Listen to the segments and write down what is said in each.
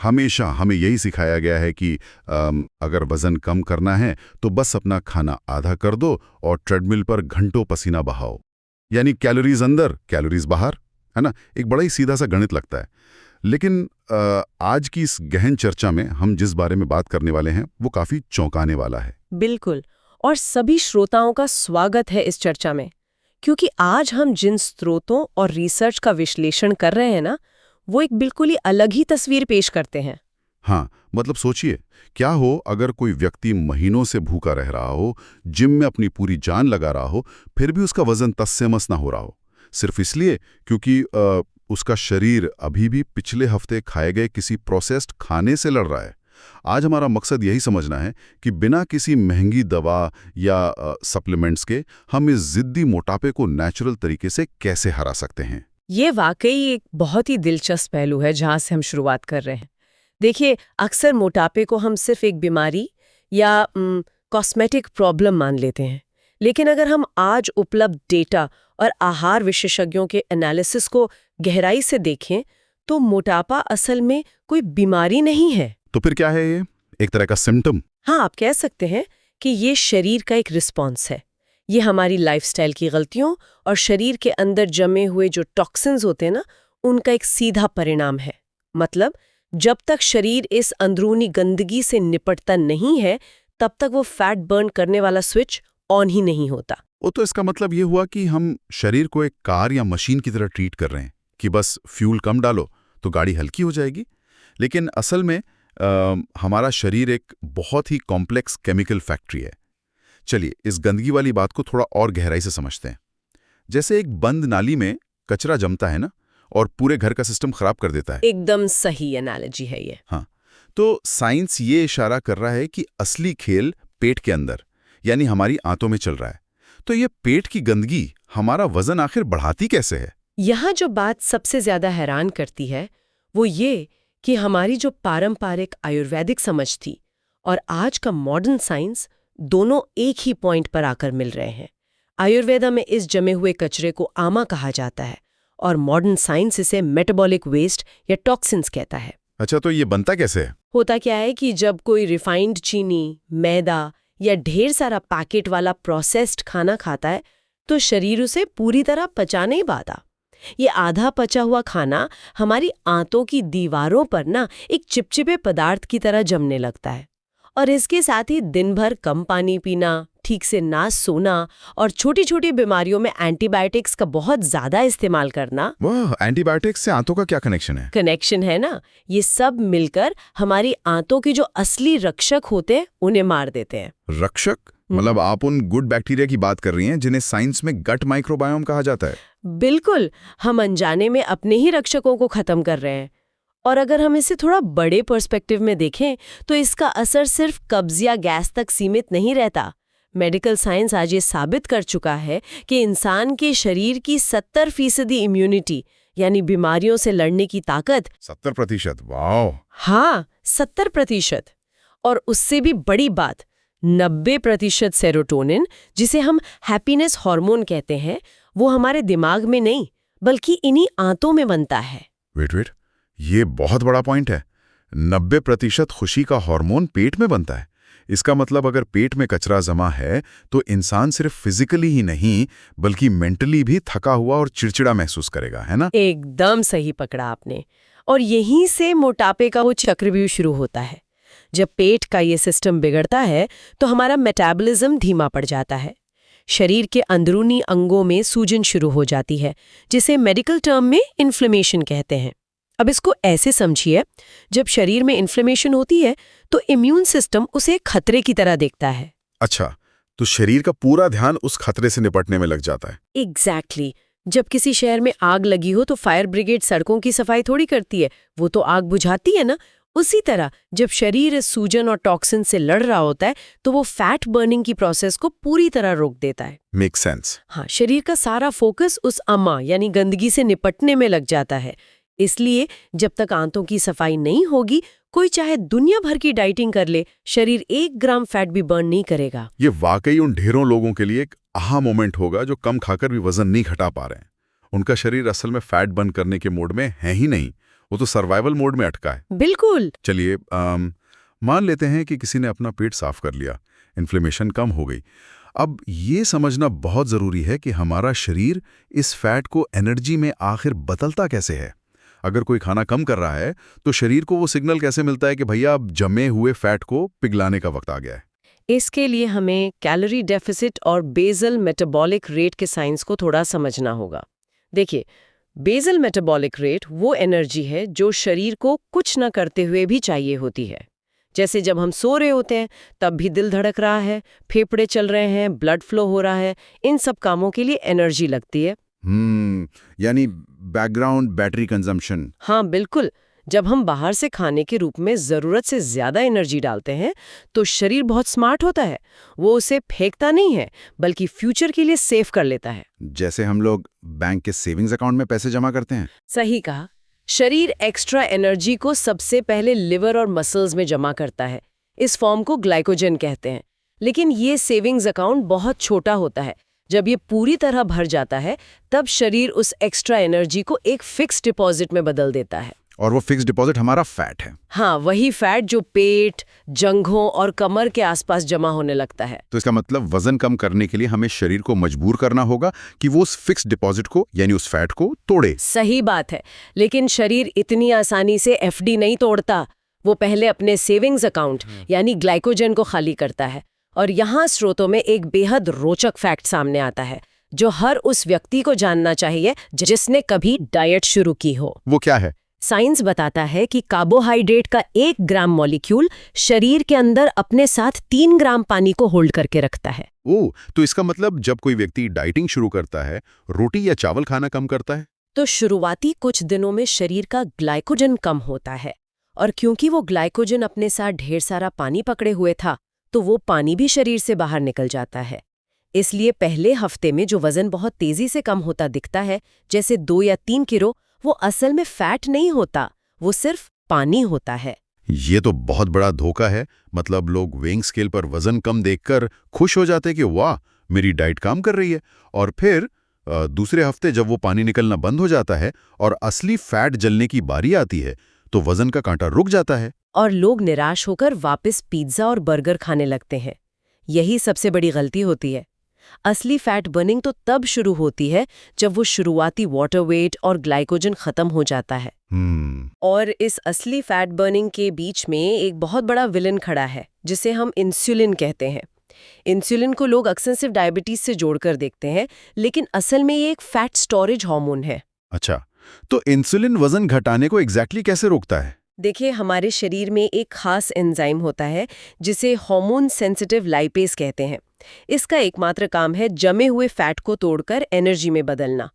हमेशा हमें यही सिखाया गया है कि अगर वजन कम करना है तो बस अपना खाना आधा कर दो और ट्रेडमिल पर घंटों पसीना बहाओ, यानी कैलोरीज अंदर कैलोरीज बाहर, है ना। एक बड़ा ही सीधा सा गणित लगता है। लेकिन आज की इस गहन चर्चा में हम जिस बारे में बात करने वाले हैं वो काफी चौंकाने वाला है। बिल्कुल, और सभी श्रोताओं का स्वागत है इस चर्चा में, क्योंकि आज हम जिन स्रोतों और रिसर्च का विश्लेषण कर रहे हैं ना, वो एक बिल्कुल ही अलग ही तस्वीर पेश करते हैं। हाँ, मतलब सोचिए, क्या हो अगर कोई व्यक्ति महीनों से भूखा रह रहा हो, जिम में अपनी पूरी जान लगा रहा हो, फिर भी उसका वजन तस से मस ना हो रहा हो, सिर्फ इसलिए क्योंकि उसका शरीर अभी भी पिछले हफ्ते खाए गए किसी प्रोसेस्ड खाने से लड़ रहा है। आज हमारा मकसद यही समझना है कि बिना किसी महंगी दवा या सप्लीमेंट्स के हम इस जिद्दी मोटापे को नेचुरल तरीके से कैसे हरा सकते हैं। ये वाकई एक बहुत ही दिलचस्प पहलू है जहां से हम शुरुआत कर रहे हैं। देखिए, अक्सर मोटापे को हम सिर्फ एक बीमारी या कॉस्मेटिक प्रॉब्लम मान लेते हैं, लेकिन अगर हम आज उपलब्ध डेटा और आहार विशेषज्ञों के एनालिसिस को गहराई से देखें तो मोटापा असल में कोई बीमारी नहीं है। तो फिर क्या है ये? एक तरह का सिम्टम? हाँ, आप कह सकते हैं कि ये शरीर का एक रिस्पॉन्स है। ये हमारी लाइफस्टाइल की गलतियों और शरीर के अंदर जमे हुए जो टॉक्सिन्स होते हैं ना, उनका एक सीधा परिणाम है। मतलब जब तक शरीर इस अंदरूनी गंदगी से निपटता नहीं है, तब तक वो फैट बर्न करने वाला स्विच ऑन ही नहीं होता। वो तो इसका मतलब ये हुआ कि हम शरीर को एक कार या मशीन की तरह ट्रीट कर रहे हैं कि बस फ्यूल कम डालो तो गाड़ी हल्की हो जाएगी। लेकिन असल में हमारा शरीर एक बहुत ही कॉम्प्लेक्स केमिकल फैक्ट्री है। चलिए इस गंदगी वाली बात को थोड़ा और गहराई से समझते हैं। जैसे एक बंद नाली में कचरा जमता है ना, और पूरे घर का सिस्टम खराब कर देता है। एकदम सही एनालॉजी है ये। हाँ, तो साइंस ये इशारा कर रहा है कि असली खेल पेट के अंदर यानी हमारी आंतों में चल रहा है। तो ये पेट की गंदगी हमारा वजन आखिर बढ़ाती कैसे है? यहाँ जो बात सबसे ज्यादा हैरान करती है वो ये कि हमारी जो पारंपरिक आयुर्वेदिक समझ थी और आज का मॉडर्न साइंस दोनों एक ही पॉइंट पर आकर मिल रहे हैं। आयुर्वेदा में इस जमे हुए कचरे को आमा कहा जाता है और मॉडर्न साइंस इसे मेटाबॉलिक वेस्ट या टॉक्सिन्स कहता है। अच्छा, तो ये बनता कैसे है? होता क्या है कि जब कोई रिफाइंड चीनी, मैदा या ढेर सारा पैकेट वाला प्रोसेस्ड खाना खाता है तो शरीर उसे पूरी तरह पचा नहीं पाता। ये आधा पचा हुआ खाना हमारी आंतों की दीवारों पर ना एक चिपचिपे पदार्थ की तरह जमने लगता है, और इसके साथ ही दिन भर कम पानी पीना, ठीक से ना सोना और छोटी छोटी बीमारियों में एंटीबायोटिक्स का बहुत ज्यादा इस्तेमाल करना। वाह, एंटीबायोटिक्स से आंतों का क्या कनेक्शन है? कनेक्शन है ना, ये सब मिलकर हमारी आंतों की जो असली रक्षक होते हैं उन्हें मार देते हैं। रक्षक? मतलब आप उन गुड बैक्टीरिया की बात कर रही हैं जिन्हें साइंस में गट माइक्रोबायोम कहा जाता है। बिल्कुल, हम अनजाने में अपने ही रक्षकों को खत्म कर रहे हैं। और अगर हम इसे थोड़ा बड़े पर्सपेक्टिव में देखें तो इसका असर सिर्फ कब्ज या गैस तक सीमित नहीं रहता। मेडिकल साइंस आज ये साबित कर चुका है कि इंसान के शरीर की 70% इम्यूनिटी यानी बीमारियों से लड़ने की ताकत 70%? वाह! हाँ, 70%। और उससे भी बड़ी बात, 90% सेरोटोनिन, जिसे हम हैप्पीनेस हार्मोन कहते हैं, वो हमारे दिमाग में नहीं बल्कि इन्हीं आंतों में बनता है। वेट, ये बहुत बड़ा पॉइंट है। 90% खुशी का हार्मोन पेट में बनता है। इसका मतलब अगर पेट में कचरा जमा है तो इंसान सिर्फ फिजिकली ही नहीं बल्कि मेंटली भी थका हुआ और चिड़चिड़ा महसूस करेगा, है ना? एकदम सही पकड़ा आपने। और यहीं से मोटापे का वो चक्रव्यूह शुरू होता है। जब पेट का ये सिस्टम बिगड़ता है तो हमारा मेटाबॉलिज्म धीमा पड़ जाता है। शरीर के अंदरूनी अंगों में सूजन शुरू हो जाती है, जिसे मेडिकल टर्म में इन्फ्लेमेशन कहते हैं। अब इसको ऐसे समझिए, जब शरीर में इन्फ्लेमेशन होती है तो इम्यून सिस्टम उसे खतरे की तरह देखता है। अच्छा, तो शरीर का पूरा ध्यान उस खतरे से निपटने में लग जाता है। एग्जैक्टली। जब किसी शहर में आग लगी हो तो फायर ब्रिगेड सड़कों की सफाई थोड़ी करती है, वो तो आग बुझाती है ना। उसी तरह जब शरीर इस सूजन और टॉक्सिन से लड़ रहा होता है तो वो फैट बर्निंग की प्रोसेस को पूरी तरह रोक देता है। Make sense. हाँ, शरीर का सारा फोकस उस अम्मा यानी गंदगी से निपटने में लग जाता है। इसलिए जब तक आंतों की सफाई नहीं होगी, कोई चाहे दुनिया भर की डाइटिंग कर ले, शरीर 1 ग्राम फैट भी बर्न नहीं करेगा। ये वाकई उन ढेरों लोगों के लिए एक आहा मोमेंट होगा जो कम खाकर भी वजन नहीं घटा पा रहे हैं। उनका शरीर असल में फैट बर्न करने के मोड में है ही नहीं, वो तो सर्वाइवल मोड में अटका है। बिल्कुल। चलिए मान लेते हैं कि किसी ने अपना पेट साफ कर लिया, इन्फ्लेमेशन कम हो गई। अब ये समझना बहुत ज़रूरी है कि हमारा शरीर इस फैट को एनर्जी में आखिर बदलता कैसे है। अगर कोई खाना कम कर रहा है तो शरीर को वो सिग्नल कैसे मिलता है कि भैया अब जमे हुए फैट को पिघलाने का वक्त आ गया है। इसके लिए हमें कैलोरी डेफिसिट और बेसल मेटाबॉलिक रेट के साइंस को थोड़ा समझना होगा। देखिए, बेसल मेटाबॉलिक रेट वो एनर्जी है जो शरीर को कुछ न करते हुए भी चाहिए होती है। जैसे जब हम सो रहे होते हैं तब भी दिल धड़क रहा है, फेफड़े चल रहे हैं, ब्लड फ्लो हो रहा है, इन सब कामों के लिए एनर्जी लगती है। यानी बैकग्राउंड बैटरी कंजम्पशन। हाँ बिल्कुल। जब हम बाहर से खाने के रूप में ज़रूरत से ज़्यादा एनर्जी डालते हैं तो शरीर बहुत स्मार्ट होता है। वो उसे फेंकता नहीं है बल्कि फ्यूचर के लिए सेव कर लेता है। जैसे हम लोग बैंक के सेविंग्स अकाउंट में पैसे जमा करते हैं। सही कहा। शरीर एक्स्ट्रा एनर्जी को सबसे पहले लिवर और मसल्स में जमा करता है। इस फॉर्म को ग्लाइकोजन कहते हैं। लेकिन ये सेविंग्स अकाउंट बहुत छोटा होता है। जब ये पूरी तरह भर जाता है तब शरीर उस एक्स्ट्रा एनर्जी को एक फिक्स डिपॉजिट में बदल देता है। और वो फिक्स डिपॉजिट हमारा फैट है। हाँ, वही फैट जो पेट, जंघों और कमर के आसपास जमा होने लगता है। तो इसका मतलब वजन कम करने के लिए हमें शरीर को मजबूर करना होगा कि वो उस फिक्स डिपॉजिट को यानी उस फैट को तोड़े। सही बात है। लेकिन शरीर इतनी आसानी से एफडी नहीं तोड़ता। वो पहले अपने सेविंग्स अकाउंट यानी ग्लाइकोजन को खाली करता है। और यहाँ स्रोतों में एक बेहद रोचक फैक्ट सामने आता है जो हर उस व्यक्ति को जानना चाहिए जिसने कभी डाइट शुरू की हो। वो क्या है? साइंस बताता है कि कार्बोहाइड्रेट का 1 ग्राम मॉलिक्यूल शरीर के अंदर अपने साथ 3 ग्राम पानी को होल्ड करके रखता है। ओह, तो इसका मतलब जब कोई व्यक्ति डाइटिंग शुरू करता है, रोटी या चावल खाना कम करता है, तो शुरुआती कुछ दिनों में शरीर का ग्लाइकोजन कम होता है। और क्योंकि वो ग्लाइकोजन अपने साथ ढेर सारा पानी पकड़े हुए था, तो वो पानी भी शरीर से बाहर निकल जाता है। इसलिए पहले हफ्ते में जो वजन बहुत तेजी से कम होता दिखता है, जैसे 2 या 3 किलो, वो असल में फैट नहीं होता, वो सिर्फ पानी होता है। ये तो बहुत बड़ा धोखा है। मतलब लोग वेइंग स्केल पर वजन कम देखकर खुश हो जाते कि वाह, मेरी डाइट काम कर रही है। और फिर दूसरे हफ्ते जब वो पानी निकलना बंद हो जाता है और असली फैट जलने की बारी आती है, तो वजन का कांटा रुक जाता है। और लोग निराश होकर वापस पिज्जा और बर्गर खाने लगते हैं। यही सबसे बड़ी गलती होती है। असली फैट बर्निंग तो तब शुरू होती है जब वो शुरुआती वाटर वेट और ग्लाइकोजन खत्म हो जाता है। और इस असली फैट बर्निंग के बीच में एक बहुत बड़ा विलन खड़ा है जिसे हम इंसुलिन कहते हैं। इंसुलिन को लोग अक्सर सिर्फ डायबिटीज से जोड़कर देखते हैं, लेकिन असल में ये एक फैट स्टोरेज हार्मोन है। अच्छा, तो इंसुलिन वजन घटाने को एग्जैक्टली कैसे रोकता है? देखिए, हमारे शरीर में एक खास एंजाइम होता है जिसे हार्मोन सेंसिटिव लाइपेज कहते हैं। इसका एकमात्र काम है जमे हुए फैट को तोड़कर एनर्जी में बदलना।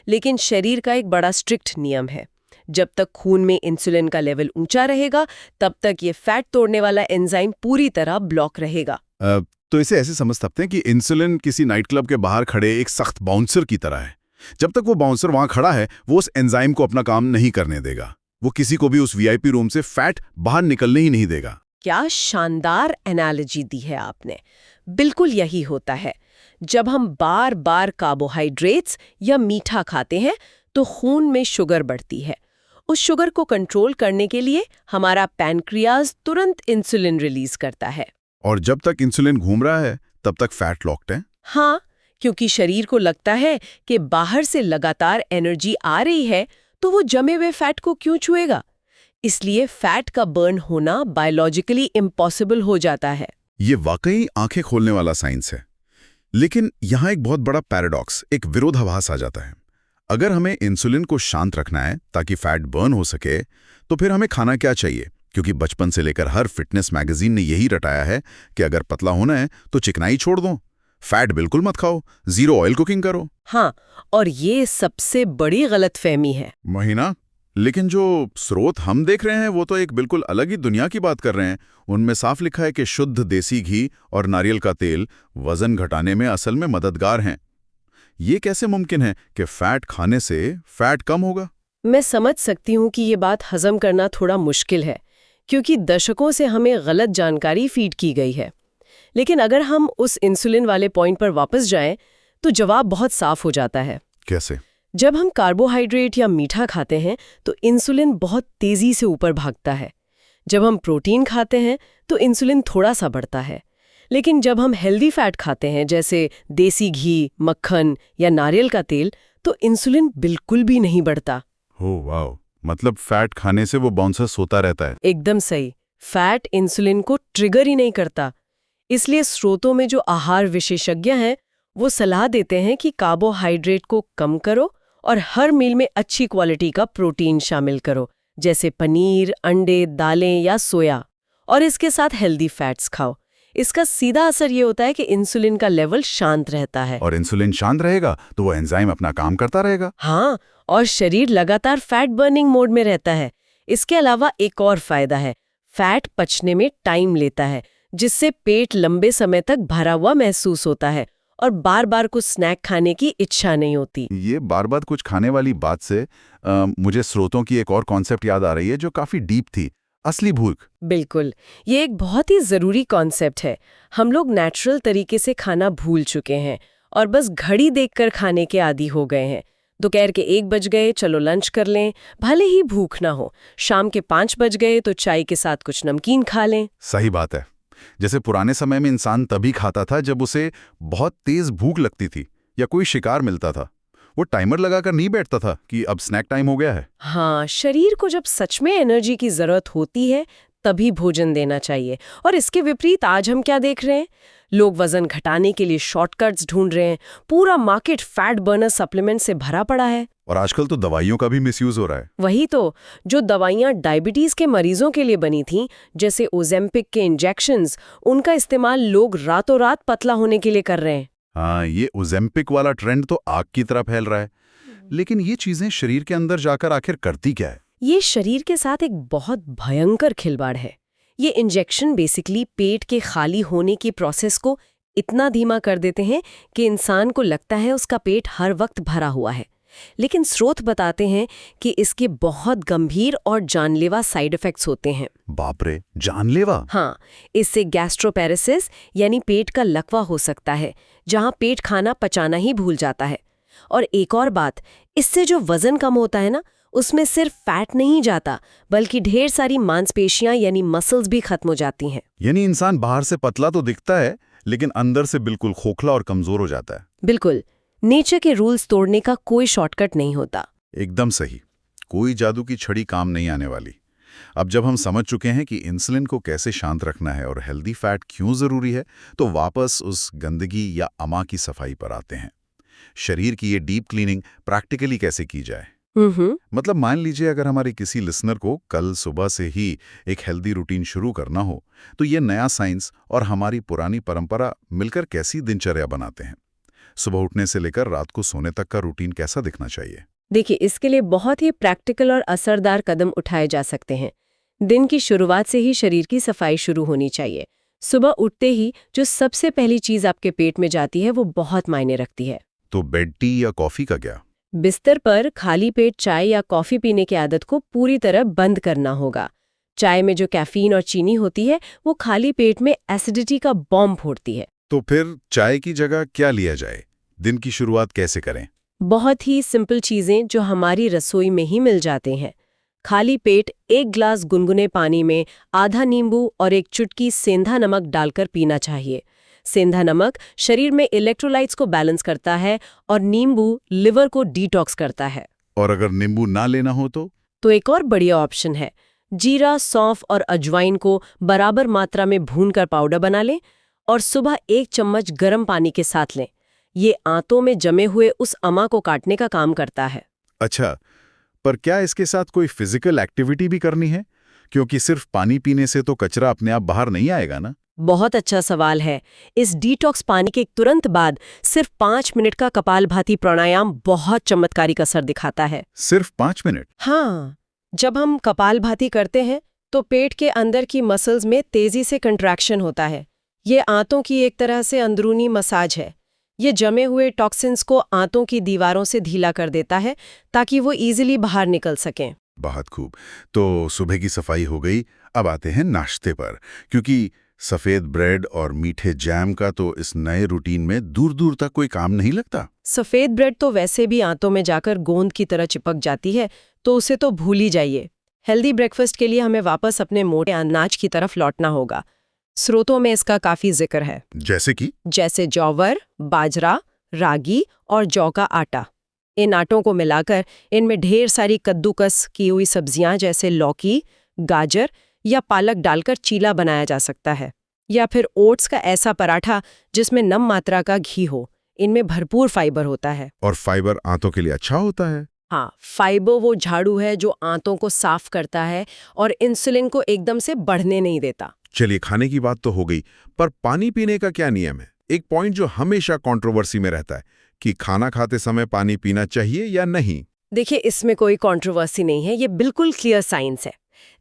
लेकिन शरीर का एक बड़ा स्ट्रिक्ट नियम है, जब तक खून में इंसुलिन का लेवल ऊंचा रहेगा तब तक ये फैट तोड़ने वाला एंजाइम पूरी तरह ब्लॉक रहेगा। तो इसे ऐसे समझ सकते हैं कि इंसुलिन किसी नाइट क्लब के बाहर खड़े एक सख्त बाउंसर की तरह है। जब तक वो बाउंसर वहां खड़ा है, वो उस एंजाइम को अपना काम नहीं करने देगा। वो किसी को भी उस वीआईपी रूम से फैट बाहर निकलने ही नहीं देगा। क्या शानदार एनालॉजी दी है आपने। बिल्कुल यही होता है। जब हम बार बार कार्बोहाइड्रेट्स या मीठा खाते हैं तो खून में शुगर बढ़ती है। उस शुगर को कंट्रोल करने के लिए हमारा पैनक्रियाज तुरंत इंसुलिन रिलीज करता है। और जब तक इंसुलिन घूम रहा है तब तक फैट लॉक्ड है। हाँ, क्योंकि शरीर को लगता है कि बाहर से लगातार एनर्जी आ रही है, तो वो जमे हुए फैट को क्यों छुएगा। इसलिए फैट का बर्न होना बायोलॉजिकली इम्पॉसिबल हो जाता है। ये वाकई आंखें खोलने वाला साइंस है। लेकिन यहाँ एक बहुत बड़ा पैराडॉक्स, एक विरोधाभास आ जाता है। अगर हमें इंसुलिन को शांत रखना है ताकि फैट बर्न हो सके, तो फिर हमें खाना क्या चाहिए? क्योंकि बचपन से लेकर हर फिटनेस मैगजीन ने यही रटाया है कि अगर पतला होना है तो चिकनाई छोड़ दो, फैट बिल्कुल मत खाओ, 0 ऑयल कुकिंग करो। हाँ, और ये सबसे बड़ी गलतफहमी है। महीना, लेकिन जो स्रोत हम देख रहे हैं वो तो एक बिल्कुल अलग ही दुनिया की बात कर रहे हैं। उनमें साफ लिखा है कि शुद्ध देसी घी और नारियल का तेल वजन घटाने में असल में मददगार हैं। ये कैसे मुमकिन है कि फैट खाने से फैट कम होगा? मैं समझ सकती हूँ कि ये बात हजम करना थोड़ा मुश्किल है, क्योंकि दशकों से हमें गलत जानकारी फीड की गई है। लेकिन अगर हम उस इंसुलिन वाले पॉइंट पर वापस जाएं, तो जवाब बहुत साफ हो जाता है। कैसे? जब हम कार्बोहाइड्रेट या मीठा खाते हैं तो इंसुलिन बहुत तेजी से ऊपर भागता है। जब हम प्रोटीन खाते हैं तो इंसुलिन थोड़ा सा बढ़ता है। लेकिन जब हम हेल्दी फैट खाते हैं जैसे देसी घी, मक्खन या नारियल का तेल, तो इंसुलिन बिल्कुल भी नहीं बढ़ता। हो वाह, मतलब फैट खाने से वो बाउंसर्स होता रहता है। एकदम सही। फैट इंसुलिन को ट्रिगर ही नहीं करता। इसलिए स्रोतों में जो आहार विशेषज्ञ हैं वो सलाह देते हैं कि कार्बोहाइड्रेट को कम करो और हर मील में अच्छी क्वालिटी का प्रोटीन शामिल करो, जैसे पनीर, अंडे, दालें या सोया, और इसके साथ हेल्दी फैट्स खाओ। इसका सीधा असर ये होता है कि इंसुलिन का लेवल शांत रहता है। और इंसुलिन शांत रहेगा तो वो एंजाइम अपना काम करता रहेगा। हाँ, और शरीर लगातार फैट बर्निंग मोड में रहता है। इसके अलावा एक और फायदा है, फैट पचने में टाइम लेता है, जिससे पेट लंबे समय तक भरा हुआ महसूस होता है और बार बार कुछ स्नैक खाने की इच्छा नहीं होती। ये बार बार कुछ खाने वाली बात से मुझे स्रोतों की एक और कॉन्सेप्ट याद आ रही है जो काफी डीप थी, असली भूख। बिल्कुल, ये एक बहुत ही जरूरी कॉन्सेप्ट है। हम लोग नेचुरल तरीके से खाना भूल चुके हैं और बस घड़ी देखकर खाने के आदी हो गए हैं। दोपहर के 1 बज गए, चलो लंच कर लें, भले ही भूख ना हो। शाम के 5 बज गए तो चाय के साथ कुछ नमकीन खा लें। सही बात है। जैसे पुराने समय में इंसान तभी खाता था जब उसे बहुत तेज भूख लगती थी या कोई शिकार मिलता था। वो टाइमर लगाकर नहीं बैठता था कि अब स्नैक टाइम हो गया है। हाँ, शरीर को जब सच में एनर्जी की जरूरत होती है तभी भोजन देना चाहिए। और इसके विपरीत आज हम क्या देख रहे हैं? लोग वजन घटाने के लिए शॉर्टकट्स ढूंढ रहे हैं। पूरा मार्केट फैट बर्नर सप्लीमेंट से भरा पड़ा है। और आजकल तो दवाइयों का भी मिसयूज हो रहा है। वही तो, जो दवाइयाँ डायबिटीज के मरीजों के लिए बनी थीं, जैसे ओजेम्पिक के इंजेक्शंस, उनका इस्तेमाल लोग रातों रात पतला होने के लिए कर रहे हैं। हाँ, ये ओजेम्पिक वाला ट्रेंड तो आग की तरह फैल रहा है। लेकिन ये चीजें शरीर के अंदर जाकर आखिर करती क्या है? ये शरीर के साथ एक बहुत भयंकर खिलवाड़ है। ये इंजेक्शन बेसिकली पेट के खाली होने की प्रोसेस को इतना धीमा कर देते हैं कि इंसान को लगता है उसका पेट हर वक्त भरा हुआ है। लेकिन स्रोत बताते हैं कि इसके बहुत गंभीर और जानलेवा साइड इफेक्ट्स होते हैं। बाप रे, जानलेवा? हाँ, इससे गैस्ट्रोपेरेसिस यानी पेट का लकवा हो सकता है, जहाँ पेट खाना पचाना ही भूल जाता है। और एक और बात, इससे जो वजन कम होता है ना, उसमें सिर्फ फैट नहीं जाता, बल्कि ढेर सारी मांसपेशियां यानी मसल्स भी खत्म हो जाती हैं। यानी इंसान बाहर से पतला तो दिखता है लेकिन अंदर से बिल्कुल खोखला और कमजोर हो जाता है। बिल्कुल, नेचर के रूल्स तोड़ने का कोई शॉर्टकट नहीं होता। एकदम सही। कोई जादू की छड़ी काम नहीं आने वाली। अब जब हम समझ चुके हैं कि इंसुलिन को कैसे शांत रखना है और हेल्दी फैट क्यों जरूरी है, तो वापस उस गंदगी या अमा की सफाई पर आते हैं। शरीर की ये डीप क्लीनिंग प्रैक्टिकली कैसे की जाए? मतलब मान लीजिए अगर हमारे किसी लिसनर को कल सुबह से ही एक हेल्दी रूटीन शुरू करना हो, तो ये नया साइंस और हमारी पुरानी परंपरा मिलकर कैसी दिनचर्या बनाते हैं? सुबह उठने से लेकर रात को सोने तक का रूटीन कैसा दिखना चाहिए? देखिए, इसके लिए बहुत ही प्रैक्टिकल और असरदार कदम उठाए जा सकते हैं। दिन की शुरुआत से ही शरीर की सफाई शुरू होनी चाहिए। सुबह उठते ही जो सबसे पहली चीज आपके पेट में जाती है वो बहुत मायने रखती है। तो बेड टी या कॉफी का क्या? बिस्तर पर खाली पेट चाय या कॉफी पीने की आदत को पूरी तरह बंद करना होगा। चाय में जो कैफीन और चीनी होती है वो खाली पेट में एसिडिटी का बॉम्ब फोड़ती है। तो फिर चाय की जगह क्या लिया जाए? दिन की शुरुआत कैसे करें? बहुत ही सिंपल चीजें जो हमारी रसोई में ही मिल जाते हैं। खाली पेट 1 ग्लास गुनगुने पानी में आधा नींबू और 1 चुटकी सेंधा नमक डालकर पीना चाहिए। सेंधा नमक शरीर में इलेक्ट्रोलाइट्स को बैलेंस करता है और नींबू लिवर को डिटॉक्स करता है। और अगर नींबू ना लेना हो तो एक और बढ़िया ऑप्शन है, जीरा, सौंफ और अजवाइन को बराबर मात्रा में भूनकर पाउडर बना लें और सुबह 1 चम्मच गर्म पानी के साथ लें। ये आंतों में जमे हुए उस अमा को काटने का काम करता है। अच्छा, पर क्या इसके साथ कोई फिजिकल एक्टिविटी भी करनी है? क्योंकि सिर्फ पानी पीने से तो कचरा अपने आप बाहर नहीं आएगा ना। बहुत अच्छा सवाल है। इस डिटॉक्स पानी के तुरंत बाद सिर्फ 5 मिनट का कपालभाति प्राणायाम बहुत चमत्कारिक असर दिखाता है। सिर्फ 5 मिनट? हाँ, जब हम कपालभाति करते हैं तो पेट के अंदर की मसल्स में तेजी से कंट्रैक्शन होता है। ये आंतों की एक तरह से अंदरूनी मसाज है। ये जमे हुए टॉक्सिन्स को आंतों की दीवारों से ढीला कर देता है ताकि वो इजीली बाहर निकल सकें। बहुत खूब। तो सुबह की सफाई हो गई, अब आते हैं नाश्ते पर, क्योंकि सफेद ब्रेड और मीठे जैम का तो इस नए रूटीन में दूर दूर तक कोई काम नहीं लगता। सफेद ब्रेड तो वैसे भी आंतों में जाकर गोंद की तरह चिपक जाती है, तो उसे तो भूल ही जाइए। हेल्दी ब्रेकफास्ट के लिए हमें वापस अपने मोटे अनाज की तरफ लौटना होगा। स्रोतों में इसका काफी जिक्र है, जैसे जौवर, बाजरा, रागी और जौ का आटा। इन आटों को मिलाकर इनमें ढेर सारी कद्दूकस की हुई सब्जियां जैसे लौकी, गाजर या पालक डालकर चीला बनाया जा सकता है। या फिर ओट्स का ऐसा पराठा जिसमें नम मात्रा का घी हो। इनमें भरपूर फाइबर होता है। और फाइबर आंतों के लिए अच्छा होता है। हाँ, फाइबर वो झाड़ू है जो आंतों को साफ करता है और इंसुलिन को एकदम से बढ़ने नहीं देता। चलिए, खाने की बात तो हो गई, पर पानी पीने का क्या नियम है? एक पॉइंट जो हमेशा कंट्रोवर्सी में रहता है कि खाना खाते समय पानी पीना चाहिए या नहीं। देखिए, इसमें कोई कंट्रोवर्सी नहीं है, ये बिल्कुल क्लियर साइंस है।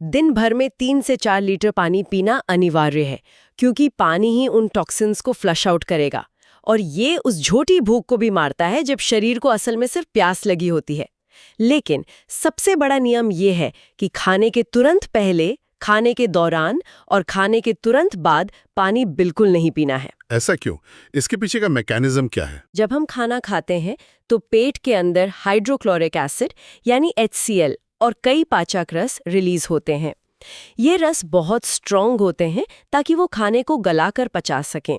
दिन भर में 3 से 4 लीटर पानी पीना अनिवार्य है, क्योंकि पानी ही उन टॉक्सिन्स को फ्लश आउट करेगा। और ये उस झूठी भूख को भी मारता है जब शरीर को असल में सिर्फ प्यास लगी होती है। लेकिन सबसे बड़ा नियम ये है कि खाने के तुरंत पहले, खाने के दौरान और खाने के तुरंत बाद पानी बिल्कुल नहीं पीना है। ऐसा क्यों? इसके पीछे का मैकेनिज्म क्या है? जब हम खाना खाते हैं तो पेट के अंदर हाइड्रोक्लोरिक एसिड यानी HCl और कई पाचक रस रिलीज होते हैं। ये रस बहुत स्ट्रॉन्ग होते हैं ताकि वो खाने को गलाकर पचा सकें।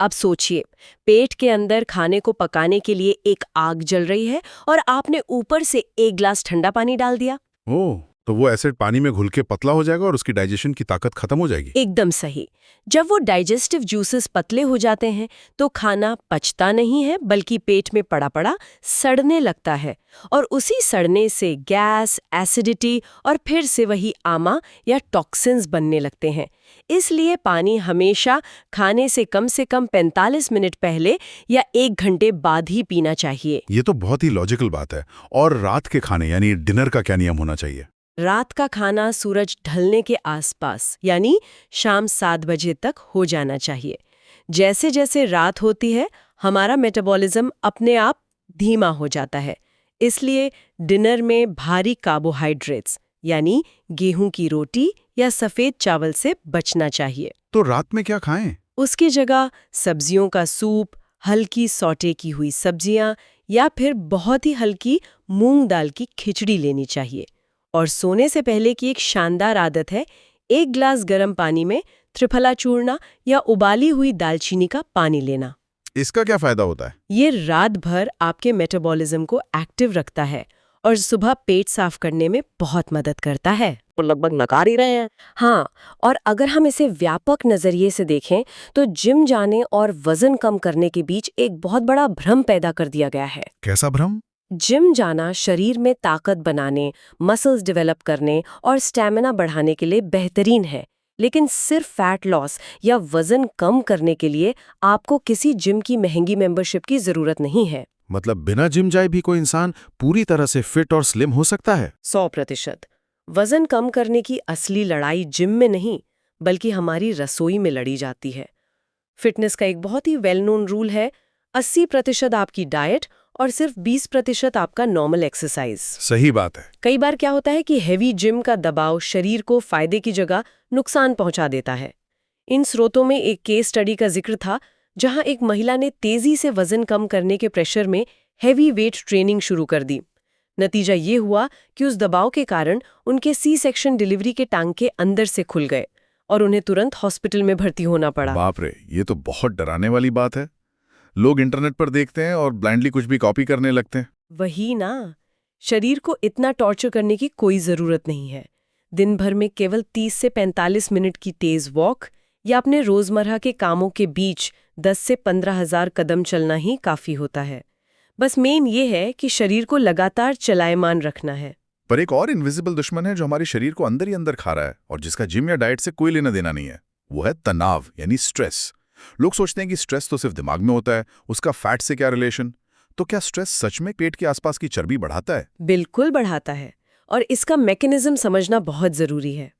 अब सोचिए, पेट के अंदर खाने को पकाने के लिए एक आग जल रही है और आपने ऊपर से 1 गिलास ठंडा पानी डाल दिया। ओह, तो वो एसिड पानी में घुल के पतला हो जाएगा और उसकी डाइजेशन की ताकत खत्म हो जाएगी। एकदम सही। जब वो डाइजेस्टिव जूसेस पतले हो जाते हैं तो खाना पचता नहीं है, बल्कि पेट में पड़ा पड़ा सड़ने लगता है। और उसी सड़ने से गैस, एसिडिटी और फिर से वही आमा या टॉक्सिन्स बनने लगते हैं। इसलिए पानी हमेशा खाने से कम 45 मिनट पहले या 1 घंटे बाद ही पीना चाहिए। ये तो बहुत ही लॉजिकल बात है। और रात के खाने यानी डिनर का क्या नियम होना चाहिए? रात का खाना सूरज ढलने के आसपास यानी शाम 7 बजे तक हो जाना चाहिए। जैसे जैसे रात होती है हमारा मेटाबॉलिज्म अपने आप धीमा हो जाता है। इसलिए डिनर में भारी कार्बोहाइड्रेट्स यानी गेहूं की रोटी या सफेद चावल से बचना चाहिए। तो रात में क्या खाएं? उसकी जगह सब्जियों का सूप, हल्की सौटे की हुई सब्जियां या फिर बहुत ही हल्की मूंग दाल की खिचड़ी लेनी चाहिए। और सोने से पहले की एक शानदार आदत है 1 गिलास गर्म पानी में त्रिफला चूर्ण या उबाली हुई दालचीनी का पानी लेना। इसका क्या फायदा होता है? ये रात भर आपके मेटाबॉलिज्म को एक्टिव रखता है और सुबह पेट साफ करने में बहुत मदद करता है। तो लगभग नकार ही रहे हैं। हाँ, और अगर हम इसे व्यापक नजरिए से देखें तो जिम जाने और वजन कम करने के बीच एक बहुत बड़ा भ्रम पैदा कर दिया गया है। कैसा भ्रम? जिम जाना शरीर में ताकत बनाने, मसल्स डेवलप करने और स्टैमिना बढ़ाने के लिए बेहतरीन है, लेकिन सिर्फ फैट लॉस या वजन कम करने के लिए आपको किसी जिम की महंगी मेंबरशिप की जरूरत नहीं है। मतलब बिना जिम जाए भी कोई इंसान पूरी तरह से फिट और स्लिम हो सकता है? 100%। वजन कम करने की असली लड़ाई जिम में नहीं, बल्कि हमारी रसोई में लड़ी जाती है। फिटनेस का एक बहुत ही वेल नोन रूल है, 80% आपकी डाइट और सिर्फ 20% आपका नॉर्मल एक्सरसाइज। सही बात है। कई बार क्या होता है कि हेवी जिम का दबाव शरीर को फायदे की जगह नुकसान पहुंचा देता है। इन स्रोतों में एक केस स्टडी का जिक्र था जहां एक महिला ने तेजी से वजन कम करने के प्रेशर में हेवी वेट ट्रेनिंग शुरू कर दी। नतीजा ये हुआ कि उस दबाव के कारण उनके C-सेक्शन डिलीवरी के टांके अंदर से खुल गए और उन्हें तुरंत हॉस्पिटल में भर्ती होना पड़ा। बाप रे, ये तो बहुत डराने वाली बात है। लोग इंटरनेट पर देखते हैं और ब्लाइंडली कुछ भी कॉपी करने लगते हैं। वही ना, शरीर को इतना टॉर्चर करने की कोई जरूरत नहीं है। दिन भर में केवल 30 से 45 मिनट की तेज वॉक या अपने रोजमर्रा के कामों के बीच 10 से 15,000 कदम चलना ही काफी होता है। बस मेन ये है कि शरीर को लगातार चलायमान रखना है। पर एक और इनविजिबल दुश्मन है जो हमारे शरीर को अंदर ही अंदर खा रहा है और जिसका जिम या डाइट से कोई लेना देना नहीं है। वो है तनाव यानी स्ट्रेस। लोग सोचते हैं कि स्ट्रेस तो सिर्फ दिमाग में होता है, उसका फैट से क्या रिलेशन? तो क्या स्ट्रेस सच में पेट के आसपास की चर्बी बढ़ाता है? बिल्कुल बढ़ाता है, और इसका मैकेनिज्म समझना बहुत जरूरी है।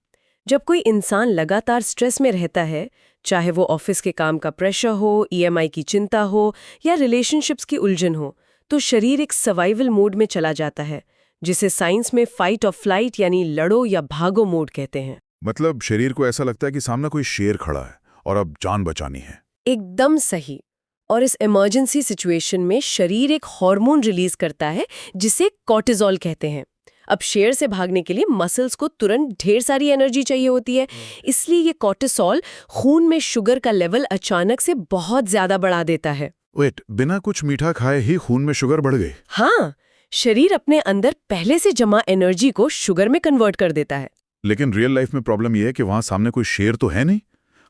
जब कोई इंसान लगातार स्ट्रेस में रहता है, चाहे वो ऑफिस के काम का प्रेशर हो, EMI की चिंता हो या रिलेशनशिप्स की उलझन हो, तो शरीर एक सर्वाइवल मोड में चला जाता है, जिसे साइंस में फाइट और फ्लाइट यानी लड़ो या भागो मोड कहते हैं। मतलब शरीर को ऐसा लगता है कि सामने कोई शेर खड़ा है और अब जान बचानी है। एकदम सही। और इस इमरजेंसी सिचुएशन में शरीर एक हार्मोन रिलीज करता है जिसे कॉर्टिसोल कहते हैं। अब शेर से भागने के लिए मसल्स को तुरंत ढेर सारी एनर्जी चाहिए होती है, इसलिए ये कॉर्टिसोल खून में शुगर का लेवल अचानक से बहुत ज्यादा बढ़ा देता है। वेट, बिना कुछ मीठा खाए ही खून में शुगर बढ़ गई? हाँ, शरीर अपने अंदर पहले से जमा एनर्जी को शुगर में कन्वर्ट कर देता है। लेकिन रियल लाइफ में प्रॉब्लम यह है कि वहां सामने कोई शेर तो है नहीं।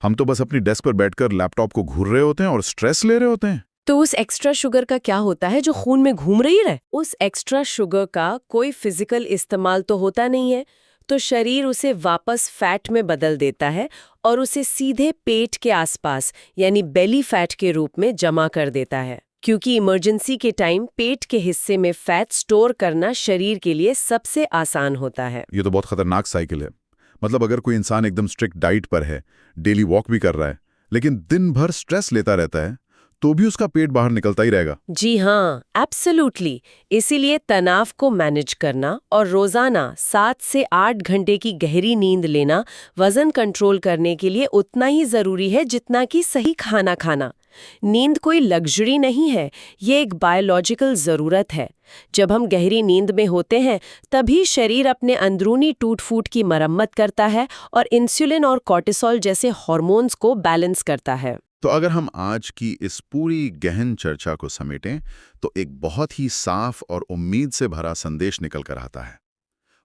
हम तो बस अपनी डेस्क पर बैठकर लैपटॉप को घूर रहे होते हैं और स्ट्रेस ले रहे होते हैं। तो उस एक्स्ट्रा शुगर का क्या होता है जो खून में घूम रही है? उस एक्स्ट्रा शुगर का कोई फिजिकल इस्तेमाल तो होता नहीं है, तो शरीर उसे वापस फैट में बदल देता है और उसे सीधे पेट के आसपास यानी बेली फैट के रूप में जमा कर देता है। क्योंकि इमरजेंसी के टाइम पेट के हिस्से में फैट स्टोर करना शरीर के लिए सबसे आसान होता है। ये तो बहुत खतरनाक साइकिल है। मतलब अगर कोई इंसान एकदम स्ट्रिक्ट डाइट पर है, डेली वॉक भी कर रहा है, लेकिन दिन भर स्ट्रेस लेता रहता है, तो भी उसका पेट बाहर निकलता ही रहेगा। जी हाँ, एब्सोल्युटली। इसीलिए तनाव को मैनेज करना और रोजाना 7 से 8 घंटे की गहरी नींद लेना वजन कंट्रोल करने के लिए उतना ही जरूरी है जितना कि सही खाना खाना। नींद कोई लग्जरी नहीं है, ये एक बायोलॉजिकल जरूरत है। जब हम गहरी नींद में होते हैं तभी शरीर अपने अंदरूनी टूट-फूट की मरम्मत करता है और इंसुलिन और कॉर्टिसोल जैसे हार्मोन्स को बैलेंस करता है। तो अगर हम आज की इस पूरी गहन चर्चा को समेटें तो एक बहुत ही साफ और उम्मीद से भरा संदेश निकल कर आता है।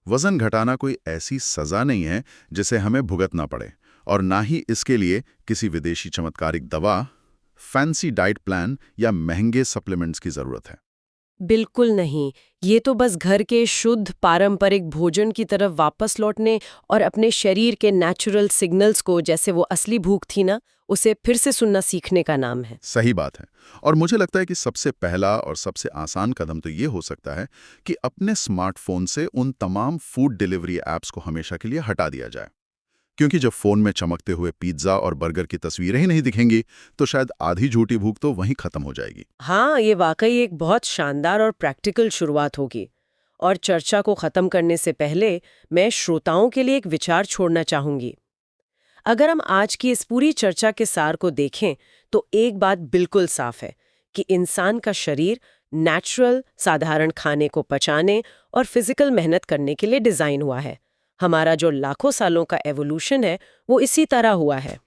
वजन घटाना कोई ऐसी सजा नहीं है जिसे हमें भुगतना पड़े, और ना ही इसके लिए किसी विदेशी चमत्कारिक दवा, फैंसी डाइट प्लान या महंगे सप्लीमेंट्स की जरूरत है। बिल्कुल नहीं। ये तो बस घर के शुद्ध पारंपरिक भोजन की तरफ वापस लौटने और अपने शरीर के नेचुरल सिग्नल्स को, जैसे वो असली भूख थी ना, उसे फिर से सुनना सीखने का नाम है। सही बात है। और मुझे लगता है कि सबसे पहला और सबसे आसान कदम तो ये हो सकता है कि अपने स्मार्टफोन से उन तमाम फूड डिलीवरी ऐप्स को हमेशा के लिए हटा दिया जाए। क्योंकि जब फोन में चमकते हुए पिज्जा और बर्गर की तस्वीरें ही नहीं दिखेंगी तो शायद आधी झूठी भूख तो वहीं खत्म हो जाएगी। हाँ, ये वाकई एक बहुत शानदार और प्रैक्टिकल शुरुआत होगी। और चर्चा को खत्म करने से पहले मैं श्रोताओं के लिए एक विचार छोड़ना चाहूंगी। अगर हम आज की इस पूरी चर्चा के सार को देखें तो एक बात बिल्कुल साफ है कि इंसान का शरीर नेचुरल, साधारण खाने को पचाने और फिजिकल मेहनत करने के लिए डिजाइन हुआ है। हमारा जो लाखों सालों का एवोल्यूशन है वो इसी तरह हुआ है।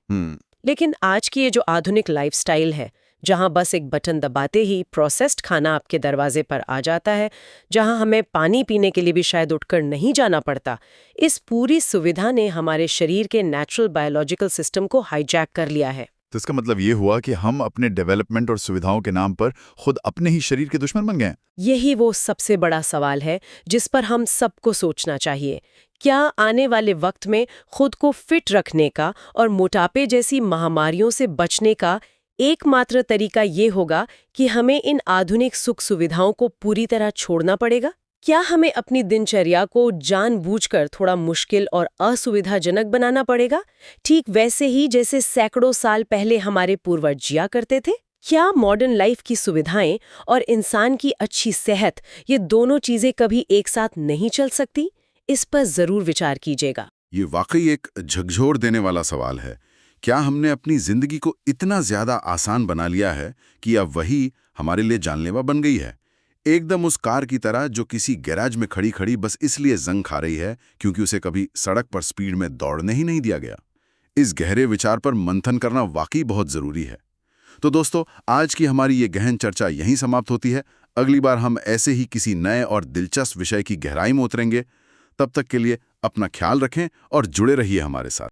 लेकिन आज की ये जो आधुनिक लाइफस्टाइल है, जहां बस एक बटन दबाते ही प्रोसेस्ड खाना आपके दरवाजे पर आ जाता है, जहां हमें पानी पीने के लिए भी शायद उठकर नहीं जाना पड़ता, इस पूरी सुविधा ने हमारे शरीर के नेचुरल बायोलॉजिकल सिस्टम को हाईजैक कर लिया है। तो इसका मतलब ये हुआ कि हम अपने डेवलपमेंट और सुविधाओं के नाम पर खुद अपने ही शरीर के दुश्मन बन गए। यही वो सबसे बड़ा सवाल है जिस पर हम सबको सोचना चाहिए। क्या आने वाले वक्त में खुद को फिट रखने का और मोटापे जैसी महामारियों से बचने का एकमात्र तरीका ये होगा कि हमें इन आधुनिक सुख सुविधाओं को पूरी तरह छोड़ना पड़ेगा? क्या हमें अपनी दिनचर्या को जानबूझकर थोड़ा मुश्किल और असुविधाजनक बनाना पड़ेगा, ठीक वैसे ही जैसे सैकड़ों साल पहले हमारे पूर्वज जिया करते थे? क्या मॉडर्न लाइफ की सुविधाएं और इंसान की अच्छी सेहत, ये दोनों चीजें कभी एक साथ नहीं चल सकती? इस पर जरूर विचार कीजिएगा। ये वाकई एक झकझोर देने वाला सवाल है। क्या हमने अपनी जिंदगी को इतना ज्यादा आसान बना लिया है कि अब वही हमारे लिए जानलेवा बन गई है? एकदम उस कार की तरह जो किसी गैराज में खड़ी खड़ी बस इसलिए जंग खा रही है क्योंकि उसे कभी सड़क पर स्पीड में दौड़ने ही नहीं दिया गया। इस गहरे विचार पर मंथन करना वाकई बहुत जरूरी है। तो दोस्तों, आज की हमारी ये गहन चर्चा यहीं समाप्त होती है। अगली बार हम ऐसे ही किसी नए और दिलचस्प विषय की गहराई में उतरेंगे। तब तक के लिए अपना ख्याल रखें और जुड़े रहिए हमारे साथ।